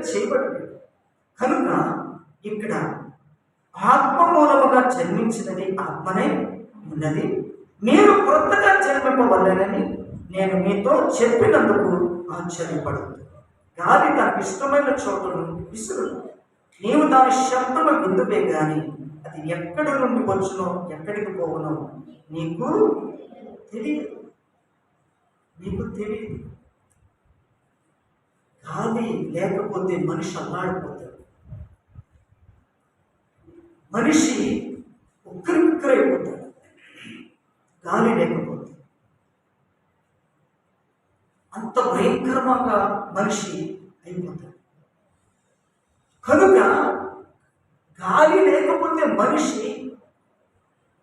చేయబడలేదు. కనుక ఇక్కడ ఆత్మ మూలముగా జన్మించినది ఆత్మనే ఉన్నది. మీరు కొత్తగా జన్మింపవలెనని నేను మీతో చెప్పినందుకు ఆశ్చర్యపడదు. గాలి తనకు ఇష్టమైన చోటును విసురు. నీవు దాని శబ్దము విందువే గాని అది ఎక్కడి నుండి వచ్చునో ఎక్కడికి పోవునో నీకు తెలియదు. గాలి లేకపోతే మనిషి అల్లాడిపోతాడు. మనిషి ఉక్కిరిబిక్కిరైపోతాడు గాలి లేకపోతే. అంత భయంకరంగా మనిషి అయిపోతాడు. కనుక గాలి లేకపోతే మనిషి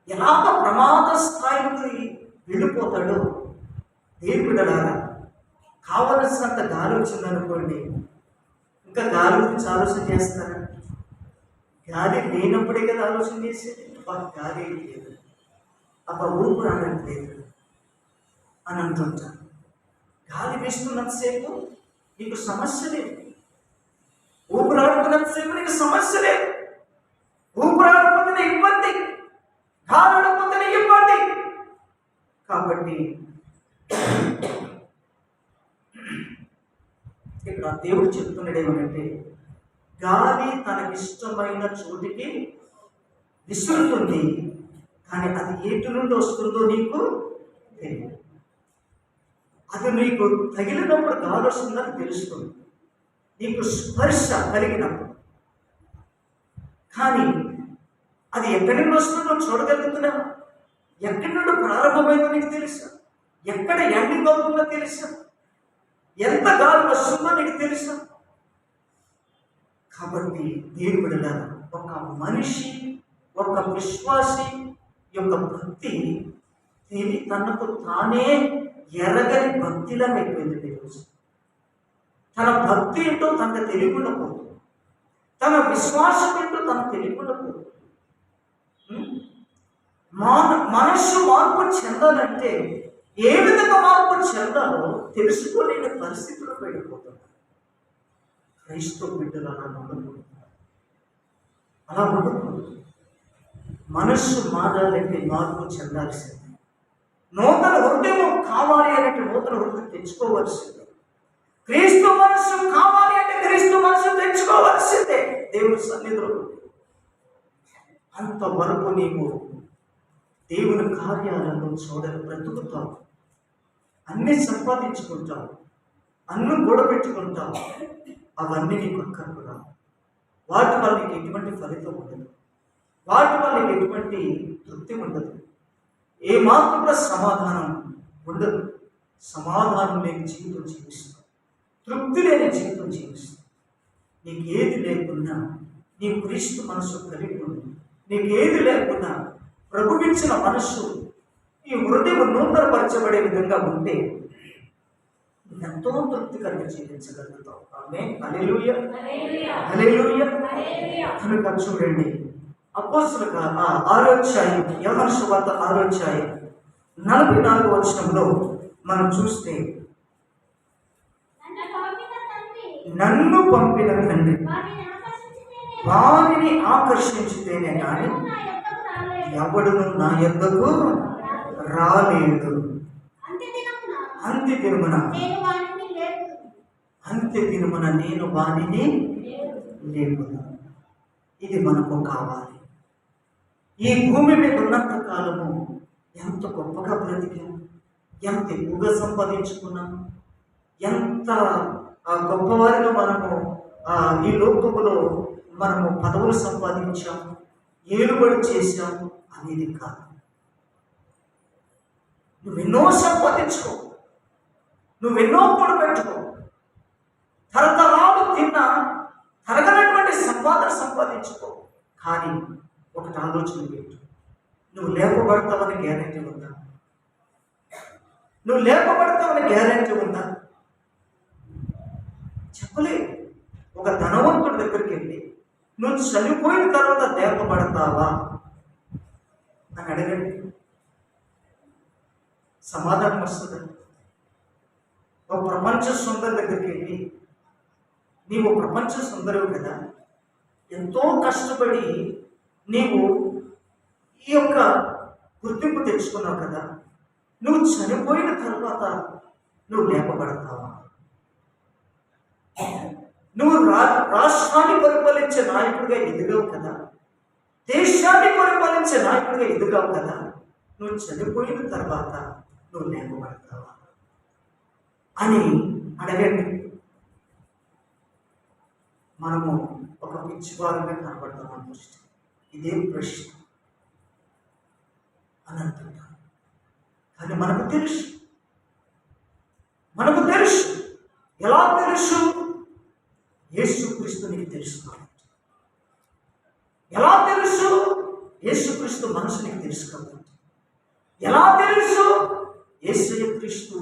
ఎలాగ ప్రమాద స్థాయికి వెళ్ళిపోతాడో దేవుడలారా, కావలసినంత గాలి వచ్చిందనుకోండి, ఇంకా గాలి గురించి ఆలోచన చేస్తారా? గాలి లేనప్పుడే కదా ఆలోచన చేసేది. గాలి లేదు, ఊపిరి ఆడట్లేదు అని అంటుంటారు. గాలి వేస్తున్నంతసేపు నీకు సమస్య లేదు, ఊపిరాడుతున్నంతసేపు నీకు సమస్య లేదు. ఊపిరాడకపోతే ఇబ్బంది, గాలి ఆడకపోతే ఇబ్బంది. కాబట్టి ఇక్కడ దేవుడు చెప్తున్నాడు ఏమంటే, గాలి తనకిష్టమైన చోటికి విసురుతుంది, కానీ అది ఏటి నుండి వస్తుందో నీకు తెలియదు. అది నీకు తగిలినప్పుడు గాలి వస్తుందని తెలుస్తుంది, నీకు స్పర్శ కలిగినప్పుడు. కానీ అది ఎక్కడి నుండి వస్తుందో చూడగలుగుతున్నావా? ఎక్కడి నుండి ప్రారంభమైందో నీకు తెలుసా? ఎక్కడ ఎండింగ్ అవుతుందో తెలుసా? ఎంత గాలి వస్తుందో నీకు తెలుసా? కాబట్టి దేవుడిలా ఒక మనిషి, ఒక విశ్వాసి యొక్క భక్తి తనకు తానే ఎరగని భక్తిలా అయిపోయింది. ఈరోజు తన భక్తి ఏంటో తనకు తెలియకుండా పోతుంది, తన విశ్వాసం ఏంటో తనకు తెలియకుండా పోతుంది. మనస్సు మార్పు చెందాలంటే ఏ విధంగా మార్పు చెందాలో తెలుసుకోలేని పరిస్థితుల్లో వెళ్ళిపోతున్నారు క్రైస్తవ బిడ్డలు. అలా ఉండకూడదు. మనస్సు మారాలంటే మార్పు చెందాల్సిందే. నూతన హృదయం కావాలి అంటే నూతన హృదయం తెచ్చుకోవాల్సిందే. క్రీస్తు మనస్సు కావాలి అంటే క్రీస్తు మనస్సు తెచ్చుకోవాల్సిందే దేవుని సన్నిధిలో. అంతవరకు నీవు దేవుని కార్యాలను బ్రతుకుతావు, అన్నీ సంపాదించుకుంటావు, అన్ను కూడబెట్టుకుంటావు. అవన్నీ నీకు అక్కర్లు. వాటి వల్ల నీకు ఎటువంటి ఫలితం ఉండదు, వాటి వల్ల నీకు ఎటువంటి తృప్తి ఉండదు, ఏమాత్రం కూడా సమాధానం ఉండదు. సమాధానం లేని జీవితం జీవిస్తావు, తృప్తి లేని జీవితం జీవిస్తావు. నీకు ఏది లేకున్నా నీ క్రీస్తు మనసు కలిగి ఉంది. నీకు ఏది లేకున్నా ప్రభువిచ్చిన మనస్సు, ఈ హృదయం నూతనపరచబడే విధంగా ఉంటే ఎంతో తృప్తికరంగా జీవించగలుగుతావు. ఆమేన్. హల్లెలూయా, హల్లెలూయా. కనుక చూడండి, అపోస్తలుగా 6వ అధ్యాయం, యోహాను సువార్త 6వ అధ్యాయం 44వ వచనంలో మనం చూస్తే, నన్ను పంపిన తండ్రి వారిని ఆకర్షించితేనే కానీ ఎవడును నా యొద్దకు రాలేడు. అంత్య దినమున నేను వానిని లేపును. ఇది మనకు కావాలి. ఈ భూమి మీద ఉన్నంత కాలము ఎంత గొప్పగా బ్రతికాం, ఎంత ఎక్కువగా సంపాదించుకున్నాం, ఎంత గొప్పవారిగా మనము ఈ లోకములో మనము పదవులు సంపాదించాం, ఏలుబడి చేశాం అనేది కాదు. నువ్వెన్నో సంపాదించుకో, నువ్వెన్నో కూడబెట్టుకో, తరతరాలు తిన్నా తరగనటువంటి సంపాదన సంపాదించుకో. కానీ ఒకటి ఆలోచన పెట్టు, నువ్వు లేపబడతావని గ్యారెంటీ ఉందా? నువ్వు లేపబడతావని గ్యారెంటీ ఉందా? చెప్పలేదు. ఒక ధనవంతుడి దగ్గరికి వెళ్ళి నువ్వు చనిపోయిన తర్వాత లేపబడతావా అని అడగండి, సమాధానం వస్తుంది. ఒక ప్రపంచ సుందరి దగ్గరికి వెళ్ళి నీవు ప్రపంచ సుందరువు కదా, ఎంతో కష్టపడి నీవు ఈ యొక్క గుర్తింపు తెచ్చుకున్నావు కదా, నువ్వు చనిపోయిన తర్వాత నువ్వు లేపబడతావా? నువ్వు రాష్ట్రాన్ని పరిపాలించే నాయకుడిగా ఎదిగావు కదా, దేశాన్ని పరిపాలించే నాయకుడిగా ఎదిగావు కదా, నువ్వు చనిపోయిన తర్వాత నువ్వు లేపబడతావా అని అడగండి. మనము ఒక పిచ్చివారుగా కనబడతాం అనిపిస్తుంది. ఇదేం ప్రశ్న అని అంటున్నాం. కానీ మనకు తెలుసు ఎలా తెలుసు? యేసుక్రీస్తు నీకు తెలుసు కాబట్టి. ఎలా తెలుసు? యేసుక్రీస్తు మనసు నీకు తెలుసు కాబట్టి. ఎలా తెలుసు? యేసుక్రీస్తు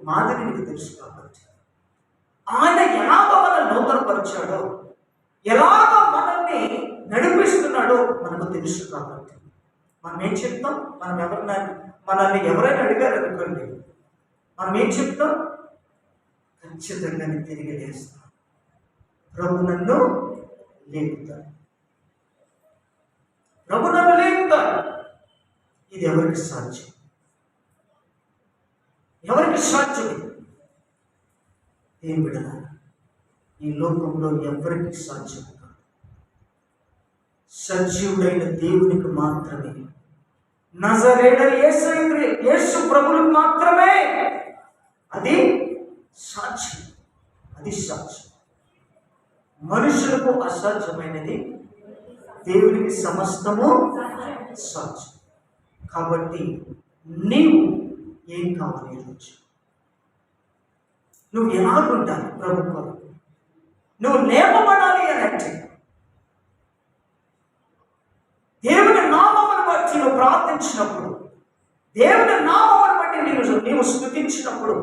మాదిరి నీకు తెలుసు కాబట్టి. ఆయన ఎలాగ మనల్ని నూతనపరిచాడో, ఎలాగ మనల్ని నడిపిస్తున్నాడో మనకు తెలుసు కాబట్టి మనం ఏం చెప్తాం? మనల్ని ఎవరైనా అడిగారు అనుకోండి, మనం ఏం చెప్తాం? ఖచ్చితంగా తిరిగి లేస్తాం, ప్రభు నన్ను లేపుతాడు, ప్రభు నన్ను లేపుతాడు. ఇది ఎవరికి సాధ్యం? ఎవరికి సాధ్యం? ఏం బిడ్డ, ఈ లోకంలో ఎవరికి సాధ్యం కాదు. సజీవుడైన దేవునికి మాత్రమే, నజరేయుడైన యేసు ప్రభువునికి మాత్రమే అది సాధ్యం. అది సాధ్యం. మనుషులకు అసాధ్యమైనది దేవునికి సమస్తము సాధ్యం. కాబట్టి నీవు ఏం కావాలి ఈరోజు? నువ్వు ఎలాగుంటావు ప్రభు కొరకు? నువ్వు లేపబడాలి అని అంటే దేవుని నామమును బట్టి నువ్వు ప్రార్థించినప్పుడు, దేవుని నామమును బట్టి నీవు స్తుతించినప్పుడు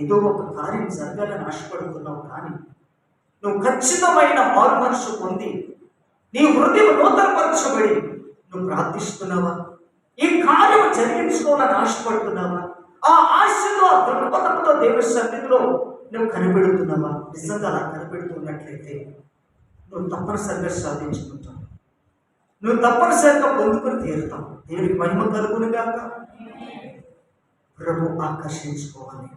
ఏదో ఒక కార్యం జరగాలని ఆశపడుతున్నావు. కానీ నువ్వు ఖచ్చితమైన మారు మనసు పొంది నీ హృదయం నూతనపరచబడి నువ్వు ప్రార్థిస్తున్నావా? ఈ కార్యం జరిగించుకోవాలని ఆశపడుతున్నావా? ఆ ఆశతో, ఆ దృక్పథంతో దేవుని సన్నిధిలో నువ్వు కనిపెడుతున్నావా? నిజంగా అలా కనిపెడుతున్నట్లయితే నువ్వు తప్పనిసరిగా సాధించుకుంటావు, నువ్వు తప్పనిసరిగా పొందుకొని తీరుతావు. దేవునికి మహిమ కలుగును గాక. ప్రభు ఆకర్షించుకోవాలి.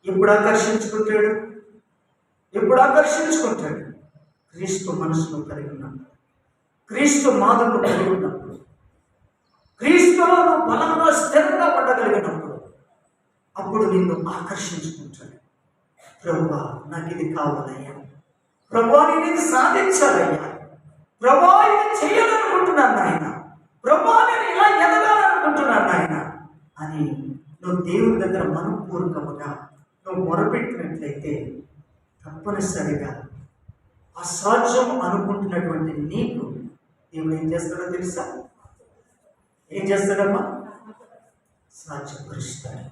ఎప్పుడు ఆకర్షించుకుంటాడు? క్రీస్తు మనసును కలిగి ఉన్నప్పుడు, క్రీస్తు మాదను కలిగి ఉన్నప్పుడు, క్రీస్తులో నువ్వు బలంగా స్థిరంగా ఉండగలిగినప్పుడు అప్పుడు నిన్ను ఆకర్షించుకుంటాడు. ప్రభువా, నాకు ఇది కావాలయ్యా, ప్రభువా నేను ఇది సాధించాలయ్యా, ప్రభువా ఇది చేయాలనుకుంటున్నాను నాయన, ప్రభువా నేను ఇలా ఎదగాలనుకుంటున్నాను నాయన అని నువ్వు దేవుని దగ్గర మనపూర్వకముగా నువ్వు మొరపెట్టినట్లయితే తప్పనిసరిగా అసాధ్యం అనుకుంటున్నటువంటి నీకు దేవుడు ఏం చేస్తాడో తెలుసా? ఏం చేస్తాడమ్మా? సాధ్యపరుస్తాడు.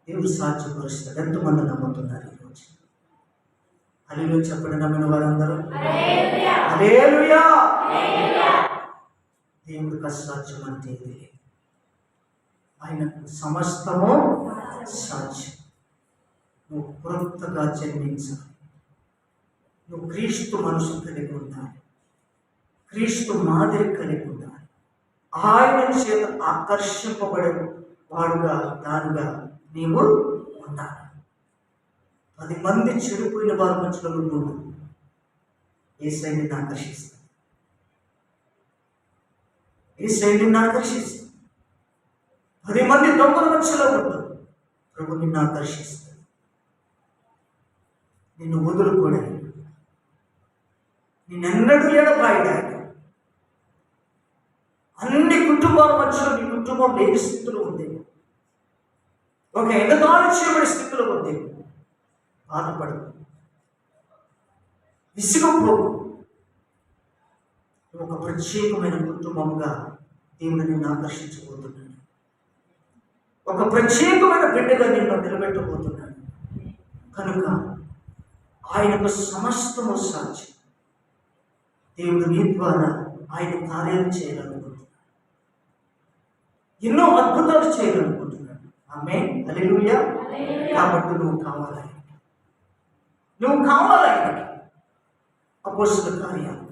దేవుడు సాధ్యపరుస్తాడు. ఎంతమంది నమ్ముతున్నారు ఈరోజు? హల్లెలూయా చెప్పండి. నమ్మిన వారందరూ హల్లెలూయా. దేవుడికి అసాధ్యం అంటే ఇది. ఆయనకు సమస్తము సాధ్యం. నువ్వు కొత్తగా జన్మించాలి. నువ్వు క్రీస్తు మనసు కలిగి ఉండాలి, క్రీస్తు మాదిరి కలిగి ఉండాలి. ఆయన చేత ఆకర్షింపబడే వాడుగా దానిగా నీవు ఉండాలి. 10 మంది చెడిపోయిన వారి మధ్యలో ఉండు. యేసయ్య నిన్ను ఆకర్షిస్తాడు. యేసయ్య నిన్ను ఆకర్షిస్తాడు. 10 మంది దొంగల మధ్యలో ఉండు. ప్రభు నిన్ను ఆకర్షిస్తాడు. నిన్ను వదులుకోడాలి, నిన్నెన్నడూ ఎడబాయడాలి. అన్ని కుటుంబాల మధ్యలో నీ కుటుంబం లేని స్థితిలో ఉంది, ఒక ఎగతాళి చేయబడి స్థితిలో ఉంది. బాధపడు, విసిగిపోకు. ఒక ప్రత్యేకమైన కుటుంబంగా దేవుడు నిన్ను ఆకర్షించబోతున్నాడు. ఒక ప్రత్యేకమైన బిడ్డగా నిన్ను నిలబెట్టబోతున్నాడు. కనుక ఆయనకు సమస్తము సాధ్యం. దేవుడు నీ ద్వారా ఆయన కార్యాలు చేయాలనుకుంటున్నాడు. ఎన్నో అద్భుతాలు చేయాలనుకుంటున్నాడు. ఆమేన్, హల్లెలూయా. కాబట్టి నువ్వు కావాలి, నువ్వు కావాలి ఆయనకి. అపోస్తలుల కార్యాలు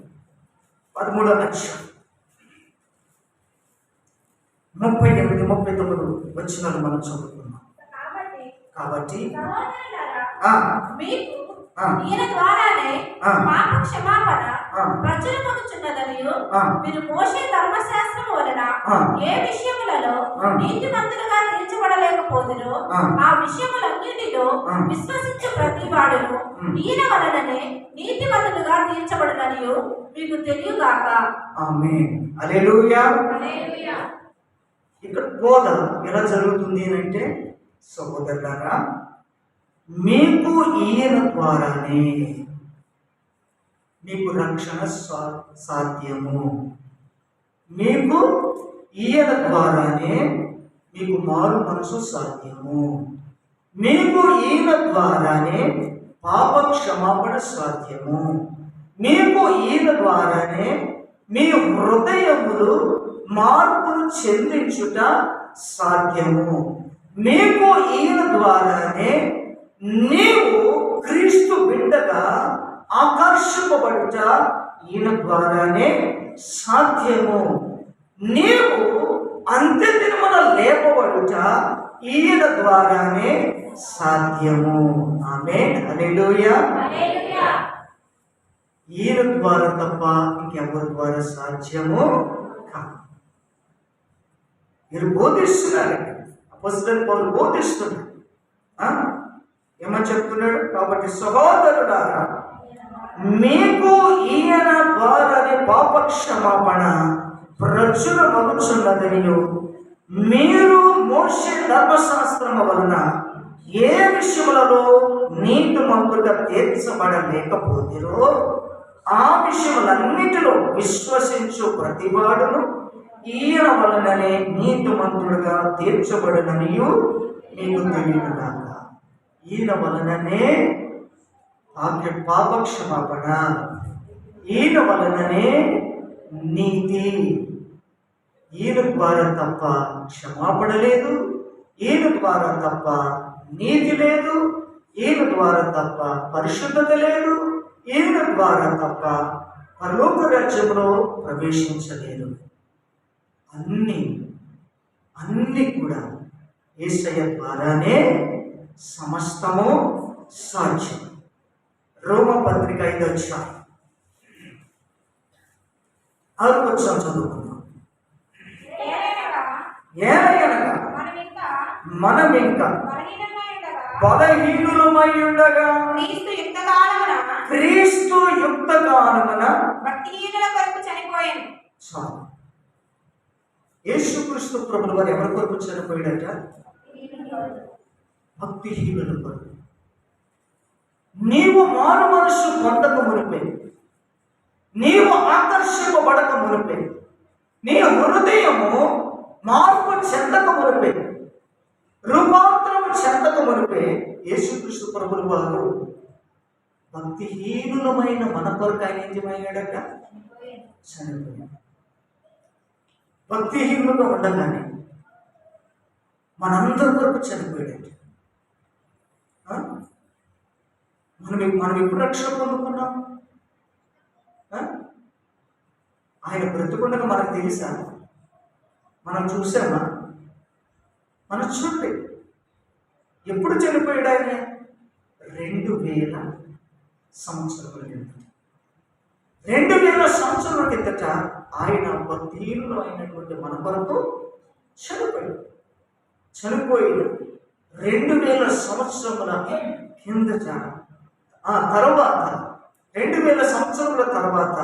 13వ అధ్యాయం 38, 39 వచనాలు మనం చదువుకున్నాం. కాబట్టి ఈయన ద్వారానే పాప క్షమాపణ ప్రచురమగుచున్నదనియు మీరు మోషే ధర్మశాస్త్రము వలన ఏ విషయములలో నీతిమంతులుగా తీర్చబడలేకపోదురో ఆ విషయములన్నిటిలో విశ్వసించు ప్రతి వాడును ఈయన వలననే నీతిమంతులుగా తీర్చబడుననియు మీకు తెలియగాక. ఆమేన్. హల్లెలూయా. ఇక్కడ బోధ ఎలా జరుగుతుంది అంటే, సహోదరులారా, మీకు ఈయన ద్వారానే మీకు రక్షణ సాధ్యము. మీకు ఈయన ద్వారానే మీకు మారు మనసు సాధ్యము. మీకు ఈయన ద్వారానే పాప క్షమాపణ సాధ్యము. మీకు ఈయన ద్వారానే మీ హృదయములు మార్పును చెందించుట సాధ్యము. మీకు ఈయన ద్వారానే నీవు క్రీస్తు బిడ్డగా ఆకర్షింపబడుట ఈయన ద్వారానే సాధ్యము. నీవు అంత్యదినమున లేపబడుట ఈయన ద్వారానే సాధ్యము. ఆమేన్. హల్లెలూయా. ఈయన ద్వారా తప్ప ఇంకెవరి ద్వారా సాధ్యము కాదు. మీరు బోధిస్తున్నారండి. అపోస్తలుడైన పౌలు బోధిస్తున్నాడు. ఏమని చెప్తున్నాడు? కాబట్టి సహోదరులారా, మీకు ఈయన ద్వారానే పాప క్షమాపణ ప్రచురమగుచున్నదనియు మీరు మోషే ధర్మశాస్త్రము వలన ఏ విషయములలో నీతిమంతులుగా తీర్చబడలేకపోతిరో ఆ విషయములన్నిటిలో విశ్వసించు ప్రతివాడును ఈయన వలననే నీతిమంతుడుగా తీర్చబడుననియు మీకు తెలియనుగాక. ఈయన వలననే పాప క్షమాపణ, ఈయన వలననే నీతి. ఈయన ద్వారా తప్ప క్షమాపణ లేదు, ఈయన ద్వారా తప్ప నీతి లేదు, ఈయన ద్వారా తప్ప పరిశుద్ధత లేదు, ఈయన ద్వారా తప్ప పరలోక రాజ్యంలో ప్రవేశించలేదు. అన్ని కూడా యేసయ్య ద్వారానే సమస్తము సాధ్యం. రోమపత్రిక 5వ అధ్యాయం 6వ వచనం చదువుకుందాం. ఏలయనగా మనం ఇంకా బలహీనులమై ఉండగా క్రీస్తు యుక్తకాలమున భక్తిహీనుల కొరకు చనిపోయాను. యేసుక్రీస్తు ప్రభువు వారు ఎవరి కొరకు చనిపోయాడట? భక్తిహీనుల కొరకు. నీవు మారు మనస్సు పొందక మునిపే, నీవు ఆకర్షింపబడక మునిపే, నీ హృదయము మార్పు చెందక మునిపే, రూపాంతరము చెందక మునిపే యేసుక్రీస్తు ప్రభువు వారు భక్తిహీనులమైన మన కొరకు ఆయన ఏమయ్యాడట? చనిపోయాడు. భక్తిహీనులుగా ఉండగానే మనందరి కొరకు చనిపోయాడు. మనం ఎప్పుడు రక్షణ పొందుకున్నాం? ఆయన బ్రతుకుండగా మనకు తెలుసా? మనం చూసామా? మనం చూడలేదు. ఎప్పుడు చనిపోయాడు ఆయన? 2000 సంవత్సరాల కిందట. 2000 సంవత్సరాల కిందట ఆయన భక్తిహీనులు అయినటువంటి మన కొరకు చనిపోయిన 2000 సంవత్సరముల కిందట, ఆ తర్వాత 2000 సంవత్సరముల తర్వాత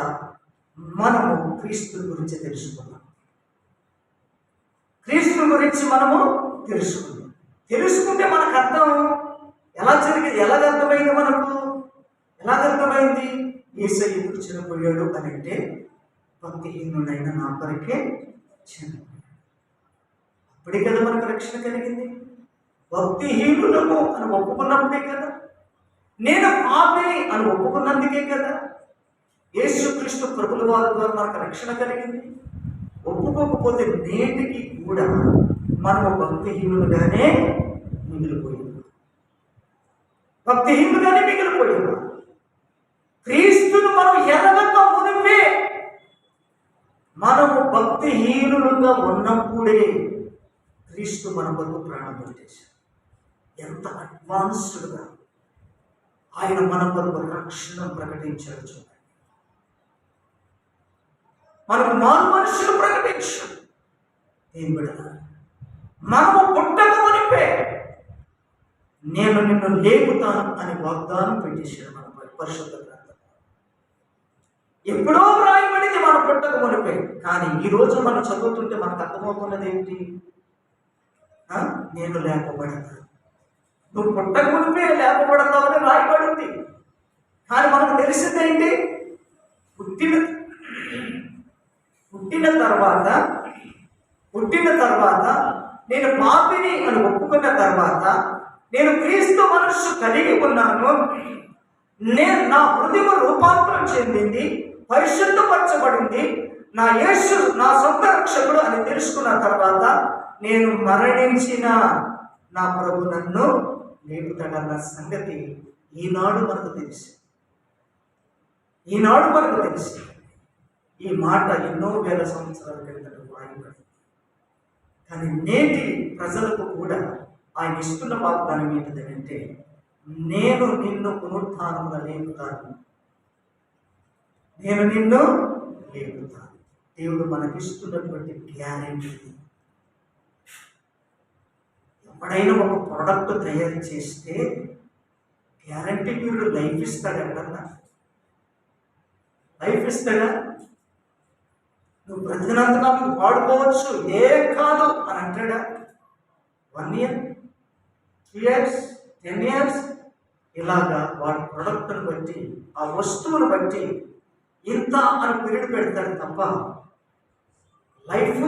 మనము క్రీస్తు గురించి తెలుసుకున్నాం. క్రీస్తు గురించి మనము తెలుసుకుంటే మనకు అర్థం ఎలా జరిగింది, ఎలాగర్థమైంది మనకు? ఎలాగర్థమైంది? యేసయ్య ఎందుకు చనిపోయాడు అని అంటే, భక్తిహీనుడైన నా కొరకే చనిపోయాడు. అప్పుడే కదా మనకు రక్షణ కలిగింది. భక్తిహీనులము అని ఒప్పుకున్నప్పుడే కదా, నేను పాపిని అని ఒప్పుకున్నందుకే కదా యేసుక్రీస్తు ప్రభుల వారి ద్వారా మనకు రక్షణ కలిగింది. ఒప్పుకోకపోతే నేటికి కూడా మనము భక్తిహీనులుగానే మిగిలిపోయాము. మనం ఎరగక మునిపే, మనము భక్తిహీనులుగా ఉన్నప్పుడే క్రీస్తు మన కొరకు ప్రాణం పెట్టేశాడు. ఎంత అడ్వాన్స్డ్గా ఆయన మన కొరకు రక్షణ ప్రకటించాడు చూడండి. మనకు మారు మనుషులు ప్రకటించాడు. ఏం బిడ్డలారా, మనము పుట్టక మునిపే నేను నిన్ను లేపుతాను అని వాగ్దానం పెట్టేశాడు మన పరిశుద్ధ గ్రంథం. ఎప్పుడో వ్రాయబడింది మన పుట్టక మునిపే. కానీ ఈరోజు మనం చదువుతుంటే మనకు అర్థమవుతున్నది ఏంటి? నేను లేపబడతాను, నువ్వు పుట్టక మునిపే లేపబడతావని రాయబడింది. కానీ మనకు తెలిసింది ఏంటి? పుట్టిన తర్వాత నేను పాపిని అని ఒప్పుకున్న తర్వాత, నేను క్రీస్తు మనస్సు కలిగి ఉన్నాను, నేను నా హృదయం రూపాంతరం చెందింది, పరిశుద్ధపరచబడింది, నా యేసు నా సొంత రక్షకుడు అని తెలుసుకున్న తర్వాత, నేను మరణించిన నా ప్రభు నన్ను లేపుతాడన్న సంగతి ఈనాడు మనకు తెలుసు. ఈ మాట ఎన్నో వేల సంవత్సరాల క్రితం రాయబడింది. కానీ నేటి ప్రజలకు కూడా ఆయన ఇస్తున్న వాగ్దానం ఏంటిదంటే, నేను నిన్ను పునరుత్థానమున లేపుతాను, నేను నిన్ను లేపుతాను. దేవుడు మనకిస్తున్నటువంటి గ్యారెంటీ. ఎప్పుడైనా ఒక ప్రోడక్ట్ తయారు చేస్తే గ్యారెంటీ పీరియడ్ లైఫ్ ఇస్తాడు. ఎక్కడన్నా లైఫ్ ఇస్తాడా? నువ్వు బ్రతికినంతగా నువ్వు వాడుకోవచ్చు, ఏం కాదు అని అంటాడా? 1 year, 3 years, 10 years ఇలాగా వాడి ప్రొడక్ట్ని బట్టి, ఆ వస్తువును బట్టి ఇంత అని పీరియడ్ పెడతాడు తప్ప లైఫ్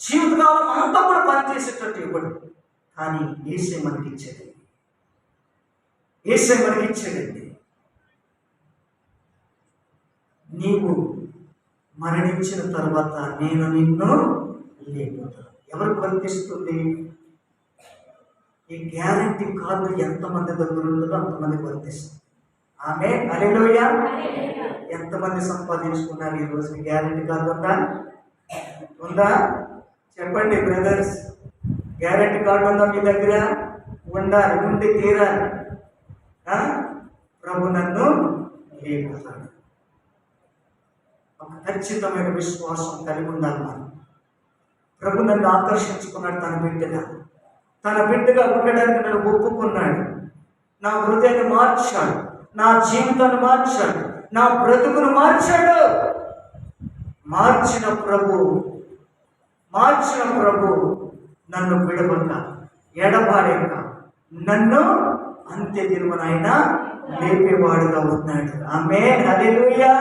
జీవితకాలం అంతా కూడా పనిచేసేటట్టు ఇవ్వడు. కానీ యేసే మనకిచ్చాడండి. నీవు మరణించిన తర్వాత నేను నిన్ను లేపుతాను. ఎవరికి వర్తిస్తుంది? ఈ గ్యారెంటీ కార్డు ఎంతమంది దగ్గర ఉంటుందో అంతమందికి వర్తిస్తుంది. ఆమె హల్లెలూయా. ఎంతమంది సంపాదించుకున్నారు ఈ రోజు? గ్యారెంటీ కార్డు ఉందా? చెప్పండి బ్రదర్స్, గ్యారెంటీ కార్డు ఉందా మీ దగ్గర? ఉండాలి, ఉండి తీరాలి. ప్రభు నన్ను లేపుతాడు. ఒక ఖచ్చితమైన విశ్వాసం కలిగి ఉండాలి మనం. ప్రభు నన్ను ఆకర్షించుకున్నాడు, తన బిడ్డగా ఉండడానికి నన్ను ఒప్పుకున్నాడు, నా హృదయాన్ని మార్చాడు, నా జీవితాన్ని మార్చాడు, నా బ్రతుకును మార్చాడు. మార్చిన ప్రభు నన్ను విడవక ఎడబాడక నన్ను అంత్య దినమున ఆయన లేపేవాడుగా ఉన్నాడు. ఆమేన్, హల్లెలూయా,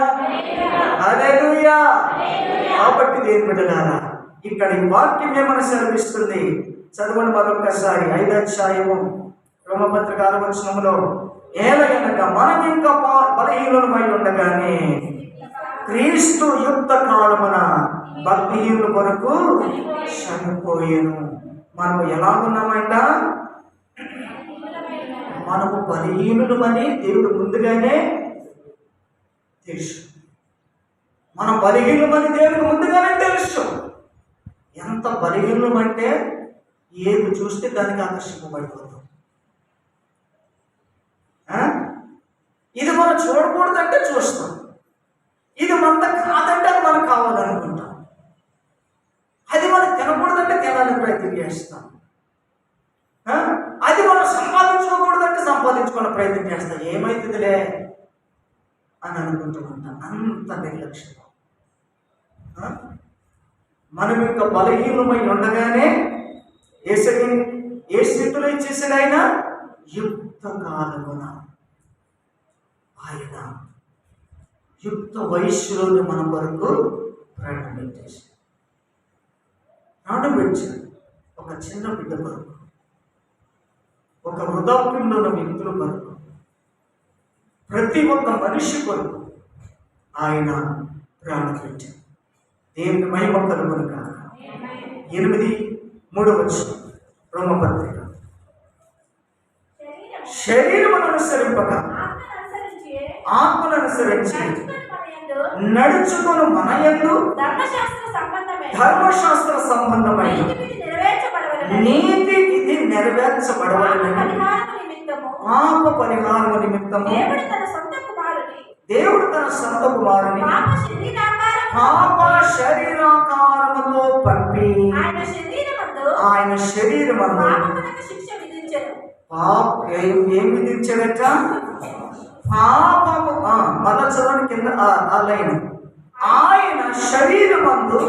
హల్లెలూయా. కాబట్టి దేవుని బిడ్డలారా, ఇక్కడ ఈ వాక్యం ఏమని సెలవిస్తుంది? చదవండి మరొకసారి 5వ అధ్యాయము రోమపత్రిక 6వ వచనములో, ఏలయనగా మనం ఇంకా బలహీనులమై ఉండగానే క్రీస్తు యుక్త కాలమున భక్తిహీనుల కొరకు చనిపోయాను. మనము ఎలా ఉన్నామంట? మనము బలహీనులమని దేవుడు ముందుగానే తెలుసు. మనం బలహీనులమని దేవుడు ముందుగానే తెలుసు. ఎంత బలహీనమంటే ఏది చూస్తే దానికి ఆకర్షింపబడిపోతాం. ఇది మనం చూడకూడదంటే చూస్తాం, ఇది మనతో కాదంటే అది మనకు కావాలనుకుంటాం, అది మనం తినకూడదంటే తినాలని ప్రయత్నం చేస్తాం, అది మనం సంపాదించుకోకూడదంటే సంపాదించుకోవాలని ప్రయత్నం చేస్తాం. ఏమైతుందిలే అని అనుకుంటూ ఉంటాం. అంత నిర్లక్ష్యం. మనం ఇంకా బలహీనమై ఉండగానే ఏ స్థితిలో ఇచ్చేసాడు ఆయన? యుక్త కాలమున ఆయన యుక్త వయస్సులోని మన వరకు ప్రాణం పెట్టాడు. ఒక చిన్న బిడ్డ కొరకు, ఒక వృద్ధాప్యంలో ఉన్న వ్యక్తుల కొరకు, ప్రతి ఒక్క మనిషి కొరకు ఆయన ప్రాణం పెట్టాడు. దేవుని మహిమ కలుగును కాక. 8:3 వచనం రోమపత్రిక. శరీరమును అనుసరింపక ఆత్మను అనుసరించి నడుచుకొని మన యందు నడుచుకొని మన యందు ధర్మశాస్త్ర సంబంధమైన ధర్మశాస్త్ర సంబంధమైన నీతి విధి నెరవేర్చబడవలెనని నీతి విధి నెరవేర్చబడవలెనని పరిహారము నిమిత్తము పాప పరిహారము నిమిత్తము దేవుడు తన సొంత కుమారుని దేవుడు తన సొంత కుమారుని పాప శరీరాకారముతో పంపి ఆయన శరీరమందు పాపమునకు శిక్ష విధించెను. ఏం విధించాడట? పాపము మళ్ళా చదవని కింద ఆ లైన్. ఆయన శరీరమందు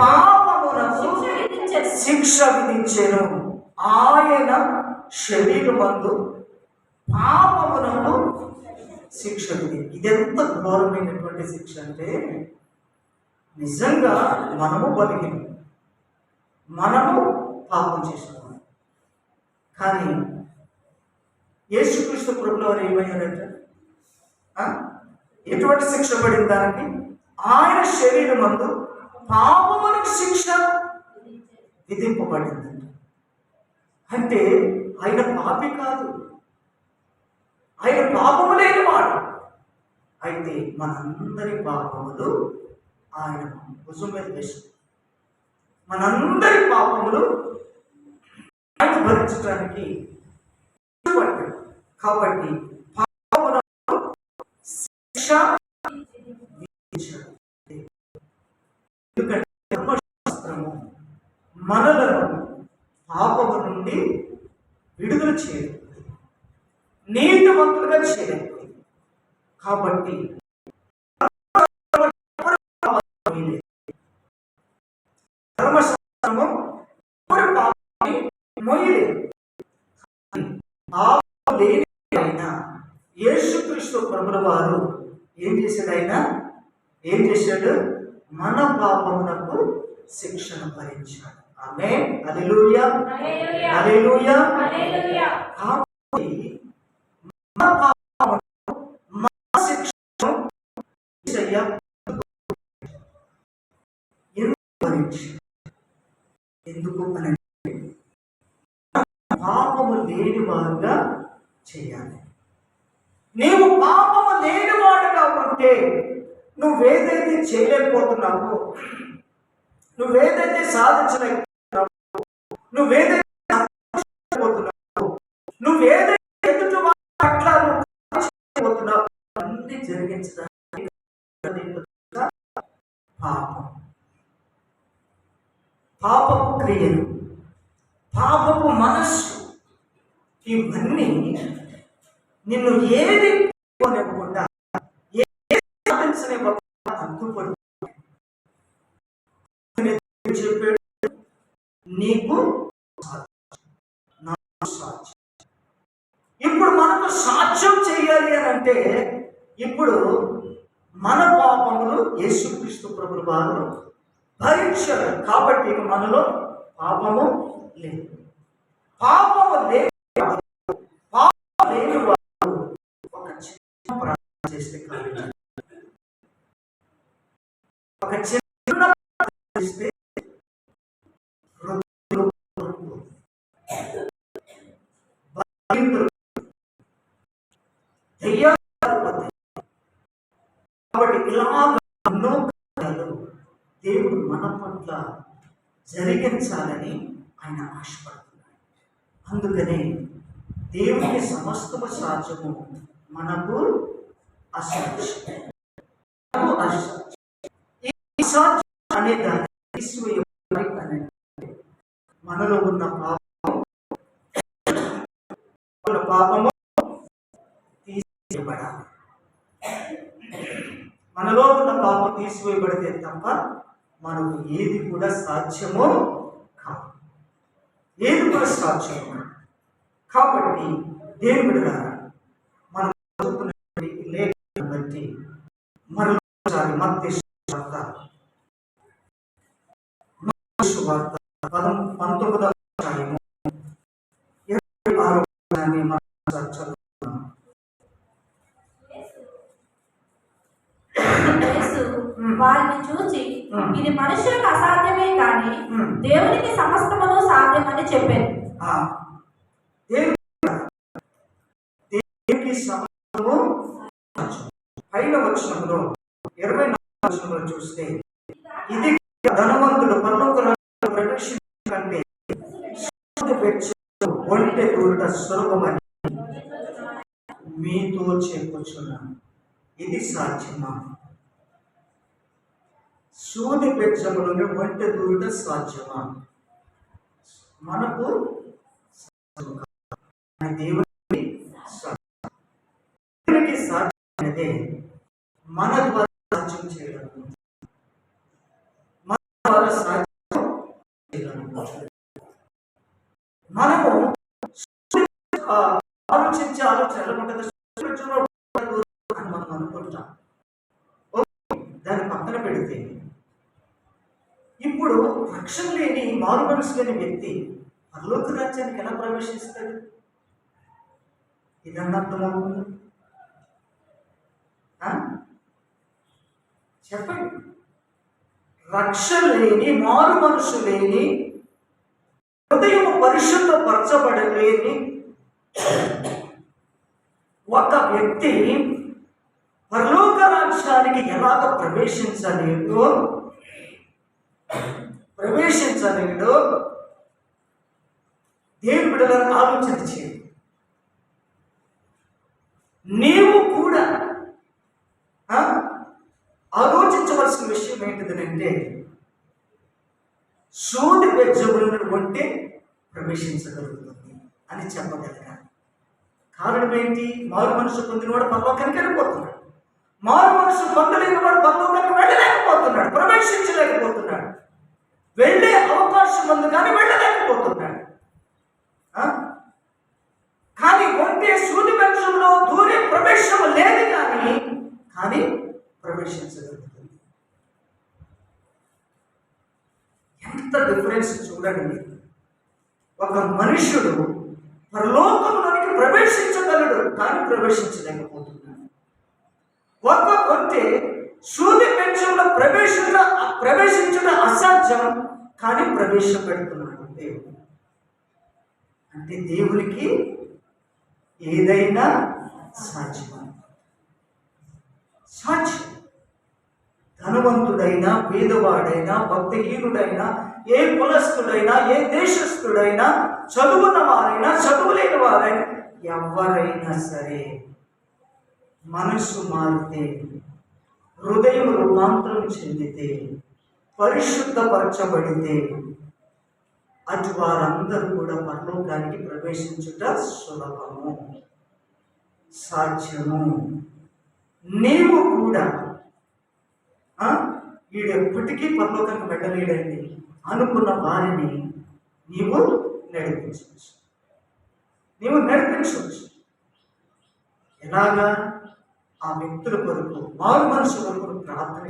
పాపమునకు శిక్ష విధించెను. ఆయన శరీరమందు పాపమునకు శిక్ష విధి. ఇదెంత ఘోరమైనటువంటి శిక్ష అంటే, నిజంగా మనము బలిగిన, మనము పాపం చేస్తున్నాం. కానీ యేసుక్రీస్తు ప్రభువుల వారు ఏమయ్యారంట? ఎటువంటి శిక్ష పడింది దానికి? ఆయన శరీరమందు పాపమునకు శిక్ష విధింపబడిందంట. అంటే ఆయన పాపి కాదు, ఆయన పాపము లేనివాడు. అయితే మనందరి పాపములు ఆయన భుజం మీద వేశాడు. మనందరి పాపములు ఆయన భరించడానికి ఇష్టపడ్డాడు. కాబట్టి పాపములకు శిక్ష విధించాడు. ఎందుకంటే ధర్మశాస్త్రము మనలను పాపము నుండి విడుదల చేయలేదు, నీతిమంతులుగా చేయలేదు. కాబట్టి ధర్మశాస్త్రము పాపాన్ని మోయలేదు. పాపం లేని ఆయన యేసుక్రీస్తు ప్రభువుల వారు ఏం చేశాడు? ఏం చేశాడు? మన పాపమునకు శిక్షను భరించాడు. ఆమేన్. హల్లెలూయా, హల్లెలూయా. కాబట్టి మన పాపమునకు మన శిక్షను ఎందుకు అని పాపము లేని వారుగా చేయాలి. నీవు పాపము లేని వాడుగా ఉంటే నువ్వేదైతే చేయలేకపోతున్నావో, నువ్వేదైతే సాధించలేకపోతున్నావో, నువ్వేదైతే నువ్వేదైతే ఎదుటి వారి పట్ల చేయలేకపోతున్నావు, అన్ని జరిగించడానికి పాపం, పాపపు క్రియలు, పాపపు మనస్సు, ఇవన్నీ నిన్ను ఏది ఇవ్వకుండా అడ్డుపడు చెప్పాడు. నీకు సాధ్యం. ఇప్పుడు మనకు సాధ్యం చేయాలి అని అంటే, ఇప్పుడు మన పాపములు యేసుక్రీస్తు ప్రభువుల వారు భరించారు. కాబట్టి ఇక మనలో పాపము లేదు. పాపము లేని వారు ఒక చిన్న ప్రార్థన చేస్తే కాదు, ఒక చిన్న ప్రార్థన చేస్తే కాబట్టి ఇలా ఎన్నో కార్యాలు దేవుడు మన పట్ల జరిగించాలని ఆయన ఆశపడుతున్నాడు. అందుకనే దేవునికి సమస్తము సాధ్యము, మనకు అసాధ్యం. ఈ అసాధ్యం అనే దాన్ని తీసివేయబడి మనలో ఉన్న పాపము తీసివేయబడాలి. మనలో ఉన్న పాపం తీసివేయబడితే తప్ప మనకు ఏది కూడా సాధ్యమో కాదు, ఏది కూడా సాధ్యమో కాదు. కాబట్టి దేవుడు మనం లేఖను బట్టి మరోసారి మత్తయి సువార్త 19వ అధ్యాయము 26వ వచనాన్ని మనం చదువుతున్నాం. వారిని చూచి ఇది మనుషులకు అసాధ్యమే కానీ దేవునికి సమస్తమును సాధ్యమని చెప్పాను. దేవునికి సమస్తము వచనంలో 24వ వచనంలో చూస్తే, ఇది ధనవంతుడు పరలోక రాజ్యంలో ప్రవేశించడం కంటే సూది బెచ్చము ఒంటె దూరుట సులభమని మీతో చెప్పుచున్నాను. ఇది సాధ్యమా? సూది బెచ్చములోనే ఒంటె దూరుట సాధ్యమా? మనకు దేవునికి సాధ్యమైనదే మన ద్వారా సాధ్యం చేయగలము. మన ద్వారా సాధ్యం చేయగలము. మనము ఆలోచించి ఎలా ఉంటుంది అని మనం అనుకుంటాం. దాన్ని పక్కన పెడితే, ఇప్పుడు రక్షణ లేని మారు మనసు లేని వ్యక్తి పరలోక రాజ్యానికి ఎలా ప్రవేశిస్తాడు? ఇదన్నా అర్థమవుతుంది? చెప్పండి. రక్షణ లేని మారు మనసు లేని హృదయం పరిశుద్ధపరచబడలేని ఒక వ్యక్తి పరలోక రాజ్యానికి ఎలాగ ప్రవేశించలేడో దేవుని బిడ్డలను ఆలోచన చేయండి. నీవు కూడా ఆలోచించవలసిన విషయం ఏంటిదంటే, సూది బెచ్చములను ఉంటే ప్రవేశించగలుగుతుంది అని చెప్పగలిగాను. కారణం ఏంటి? మారు మనసు పొందినవాడు పరలోకానికి వెళ్ళిపోతున్నాడు. మారు మనసు పొందలేని వాడు పరలోకానికి వెళ్ళలేకపోతున్నాడు, ప్రవేశించలేకపోతున్నాడు. వెళ్ళే అవకాశం ఉంది కానీ వెళ్ళలేకపోతున్నాడు. కానీ ఒంటే సూది బెచ్చంలో దూరే ప్రవేశం లేదు కానీ ప్రవేశించగలుగుతుంది. ఎంత డిఫరెన్స్ చూడండి మీరు. ఒక మనుష్యుడు పరలోకంలోనికి ప్రవేశించగలడు కానీ ప్రవేశించలేకపోతున్నాడు. ఒక ఒంటె సూది బెచ్చంలో ప్రవేశించడం అసాధ్యం కానీ ప్రవేశపెడుతున్నాడు దేవుడు. అంటే దేవునికి ఏదైనా సాధ్యం. ధనవంతుడైనా పేదవాడైనా భక్తిహీనుడైనా ఏ కులస్థుడైనా ఏ దేశస్థుడైనా చదువున్న వారైనా చదువులేని వారైనా ఎవరైనా సరే మనస్సు మారితే, హృదయం రూపాంతరం చెందితే, పరిశుద్ధపరచబడితే అటు వారందరూ కూడా పరలోకానికి ప్రవేశించుట సులభము, సాధ్యము. నీవు కూడా వీడెప్పటికీ పరలోకానికి వెళ్ళలేడండి అనుకున్న వారిని నీవు నడిపించవచ్చు. ఎలాగా? ఆ వ్యక్తుల కొరకు, మారు మనసు కొరకు ప్రార్థన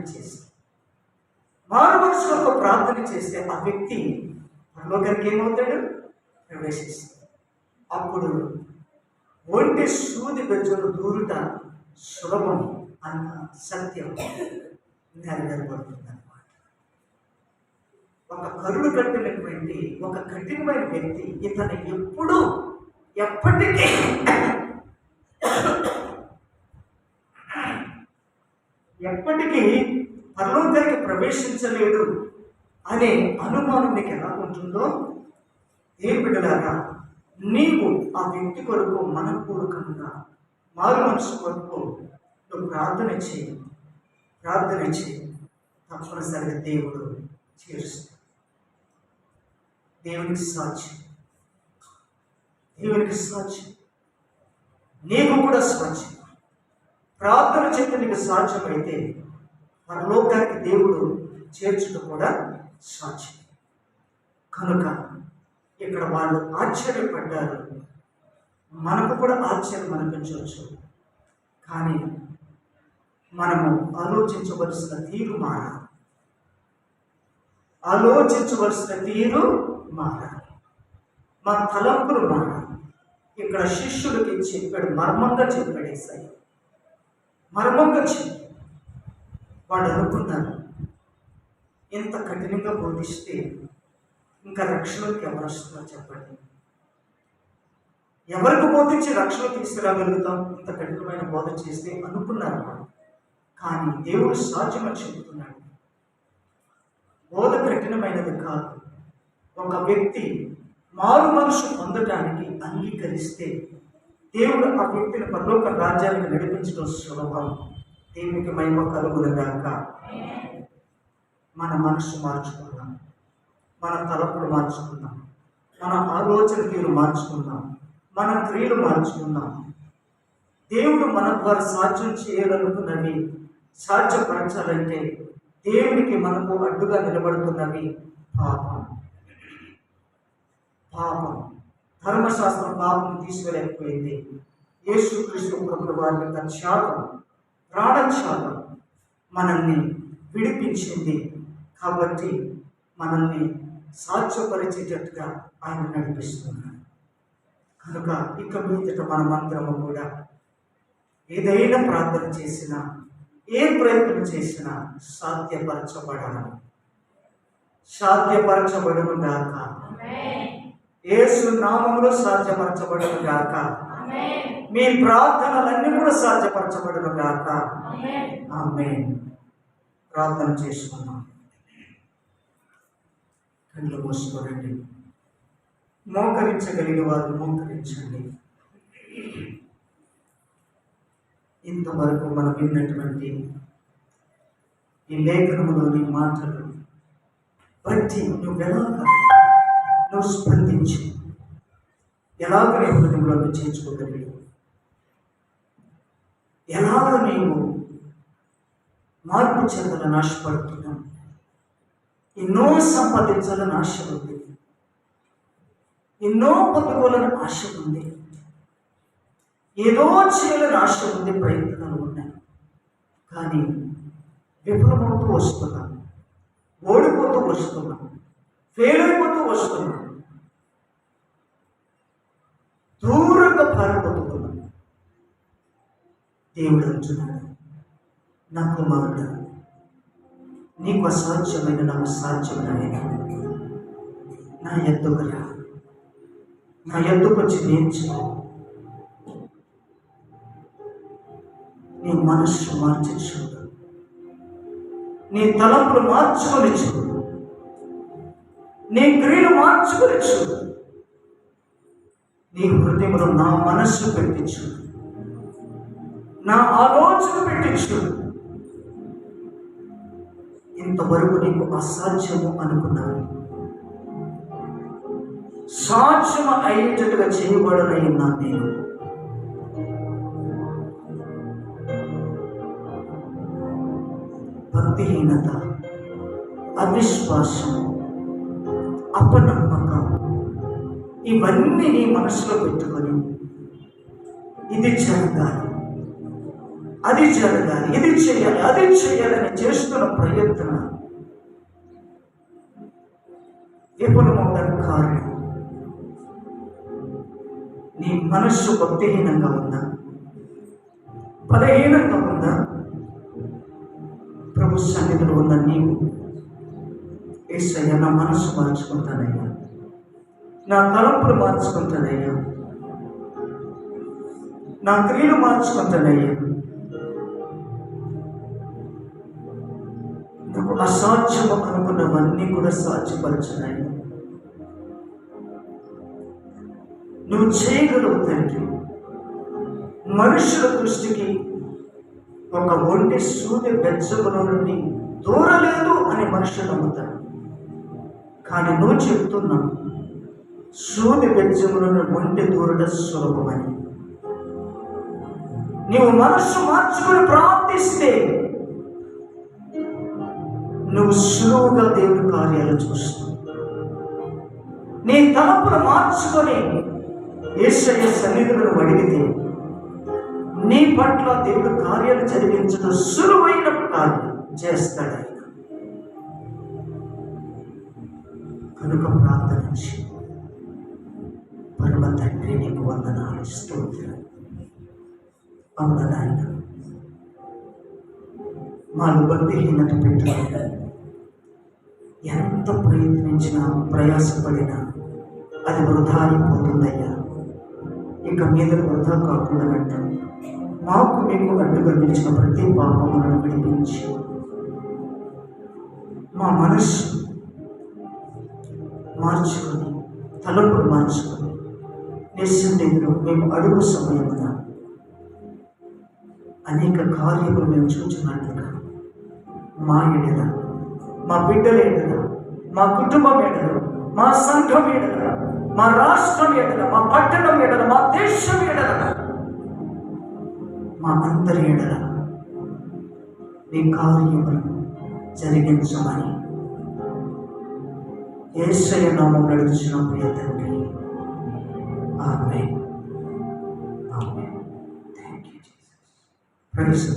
చేస్తే ఆ వ్యక్తి పరలోకానికి ఏమవుతాడు? ప్రవేశిస్తాడు. అప్పుడు ఒంటి సూది బెచ్చలు దూరుట సులభం అన్న సత్యం నెరవేరబడుతుంది అన్నమాట. ఒక కరుడు కట్టినటువంటి ఒక కఠినమైన వ్యక్తి ఇతను ఎప్పటికీ పరలోకానికి ప్రవేశించలేడు అనే అనుమానం నీకు ఎలా ఉంటుందో, ఏ బిడ్డలారా నీవు ఆ వ్యక్తి కొరకు మనపూర్వకంగా మారు మనసు కొరకు నువ్వు ప్రార్థన చేయి. తప్పనిసరిగా దేవుడు చేరుస్తాడు. దేవునికి సాధ్యం. నీకు కూడా సాధ్యం. ప్రార్థన చేస్తే నీకు సాధ్యమైతే పరలోకానికి దేవుడు చేర్చుట కూడా సాధ్యం. కనుక ఇక్కడ వాళ్ళు ఆశ్చర్యపడ్డారు. మనకు కూడా ఆశ్చర్యం అనిపించవచ్చు. కానీ మనము ఆలోచించవలసిన తీరు మారాలి. మా తలంపులు మారాలి. ఇక్కడ శిష్యులకి చెప్పాడు, మర్మంగా చెప్పాడు యేసయ్య. మర్మంగా చెప్పాడు. వాళ్ళు అనుకున్నారు, ఇంత కఠినంగా బోధిస్తే ఇంకా రక్షణకి ఎవరు వస్తుందో చెప్పండి. ఎవరికి బోధించి రక్షణ తీసుకురాగలుగుతాం ఇంత కఠినమైన బోధ చేస్తే అనుకున్నారు వాళ్ళు. కానీ దేవుడు సాధ్యమని చెబుతున్నాడు. బోధ కఠినమైనది కాదు. ఒక వ్యక్తి మారు మనసు పొందడానికి అంగీకరిస్తే దేవుడు ఆ వ్యక్తిని పరలోక రాజ్యానికి నడిపించడం సులభం. దేవునికి మహిమ కలుగునుగాక. మన మనసు మార్చుకుందాం, మన తలపులు మార్చుకుందాం, మన ఆలోచన తీరు మార్చుకుందాం, మన క్రియలు మార్చుకుందాం. దేవుడు మన ద్వారా సాధ్యం చేయాలనుకున్నవి సాధ్యపరచాలంటే దేవునికి మనకు అడ్డుగా నిలబడుతున్నవి పాపం. ధర్మశాస్త్రం పాపం తీసుకెళ్ళకపోయింది. యేసుక్రీస్తు ప్రభువు వారి యొక్క త్యాగం, ప్రాణత్యాగం మనల్ని విడిపించింది. కాబట్టి మనల్ని సాధ్యపరిచేటట్టుగా ఆయన నడిపిస్తున్నాడు. కనుక ఇక మీదట మనమందరము కూడా ఏదైనా ప్రార్థన చేసినా, ఏ ప్రయత్నం చేసినా సాధ్యపరచబడును గాక. యేసు నామములో సాధ్యపరచబడును గాక. మీ ప్రార్థనలన్నీ కూడా సాధ్యపరచబడును గాక. ఆమేన్. ప్రార్థన చేసుకున్నాం. కళ్ళు మూసుకోనండి. మోకరించగలిగే వారు మోకరించండి. ఇంతవరకు మనం విన్నటువంటి ఈ లేఖనములోని మాటలు బట్టి నువ్వు స్పందించి ఎలాగ నీ హృదయంలోకి చేర్చుకోగలిగి, ఎలాగ నీవు మార్పు చెందాలని ఆశపడుతున్నావు. ఎన్నో సంపాదించాలని ఆశ ఉంది, ఎన్నో పొందుకోవాలని ఆశ ఉంది, ఏదో చేయాలని ఆశ ఉంది, ప్రయత్నాలు ఉన్నాయి. కానీ విఫలమవుతూ వస్తున్నాం, ఓడిపోతూ వస్తున్నాం, ఫెయిల్ అయిపోతూ వస్తున్నాం, దూరంగా పారిపోతున్నాం. దేవుడు అంటున్నాడు, నా కుమారుడు, నీకు అసాధ్యమైన నాకు సాధ్యమైన నా ఎద్దుకు రా, నా ఎద్దుకు వచ్చి నేర్చుకో. నీ మనస్సు మార్చి చూడు, నీ తలంపులు మార్చుకొని చూడు, నీ క్రియలు మార్చుకొని చూడు, నీ హృదయంలో నా మనస్సు పెట్టి చూడు, నా ఆలోచన పెట్టి చూడు. ఇంతవరకు నీకు అసాధ్యము అనుకున్నాను, సాధ్యము అయ్యేటట్టుగా చేయబడనై ఉన్నా నేను. భక్తిహీనత, అవిశ్వాసం, అపనమ్మకం ఇవన్నీ నీ మనసులో పెట్టుకొని ఇది జరగాలి, అది జరగాలి, ఇది చేయాలి, అది చేయాలని చేస్తున్న ప్రయత్నం విఫలమవడానికి కారణం నీ మనస్సు భక్తిహీనంగా ఉందా, బలహీనంగా ఉందా? ప్రభు సన్నిధిలో ఉన్న నీవు, యేసయ్యా నా మనస్సు మార్చుకుంటానయ్యా, నా తలంపులు మార్చుకుంటానయ్యా, నా క్రియలు మార్చుకుంటానయ్యా, నాకు అసాధ్యము అనుకున్నవన్నీ కూడా సాధ్యపరచున్నాయి. నువ్వు చేయగలవు తండ్రి. మనుషుల దృష్టికి ఒక ఒంటి సూర్య బెచ్చముల నుండి దూరలేదు అని మనుషులు నమ్ముతారు. కానీ నువ్వు చెప్తున్నావు సూర్య బెచ్చముల నుండి ఒంటి దూరట సులభమని. నీవు మనస్సు మార్చుకొని ప్రార్థిస్తే నువ్వు సులువుగా దేవుడి కార్యాలు చూస్తావు. నీ తలపులు మార్చుకొని యేసయ్య సన్నిధిలో అడిగితే నీ పట్ల దేవుడు కార్యాలు జరిగించడం సులువైన కార్యం చేస్తాడు ఆయన. కనుక ప్రార్థన చేయి. పరమ తండ్రి నీకు వందనాలు, స్తోత్రాలు. అవునా నాయన, మాకు భక్తిహీనత పెట్టాలి. ఎంత ప్రయత్నించినా ప్రయాసపడినా అది వృధా అయిపోతుందయ్యా. ఇక మీద వృధా కాకుండా మాకు మీకు అడ్డుగా నిలిచిన ప్రతి పాపములను విడిపించి మా మనస్సు మార్చుకొని తలంపులు మార్చుకొని నిస్సందేహంలో మేము అడుగు సమయమున అనేక కార్యములు మేము చూచినట్లుగా మా ఎడల, మా బిడ్డల ఎడల, మా కుటుంబం ఎడల, మా సంఘం ఎడల, మా రాష్ట్రం ఎడల, మా పట్టణం ఎడల, మా దేశం ఎడల, మా అందరి ఎడల నీ కార్యములు జరిగించమని యేసయ్య నామములో అడుగుచున్నాం ప్రియ తండ్రి. Amen. Amen. Thank you Jesus. Praise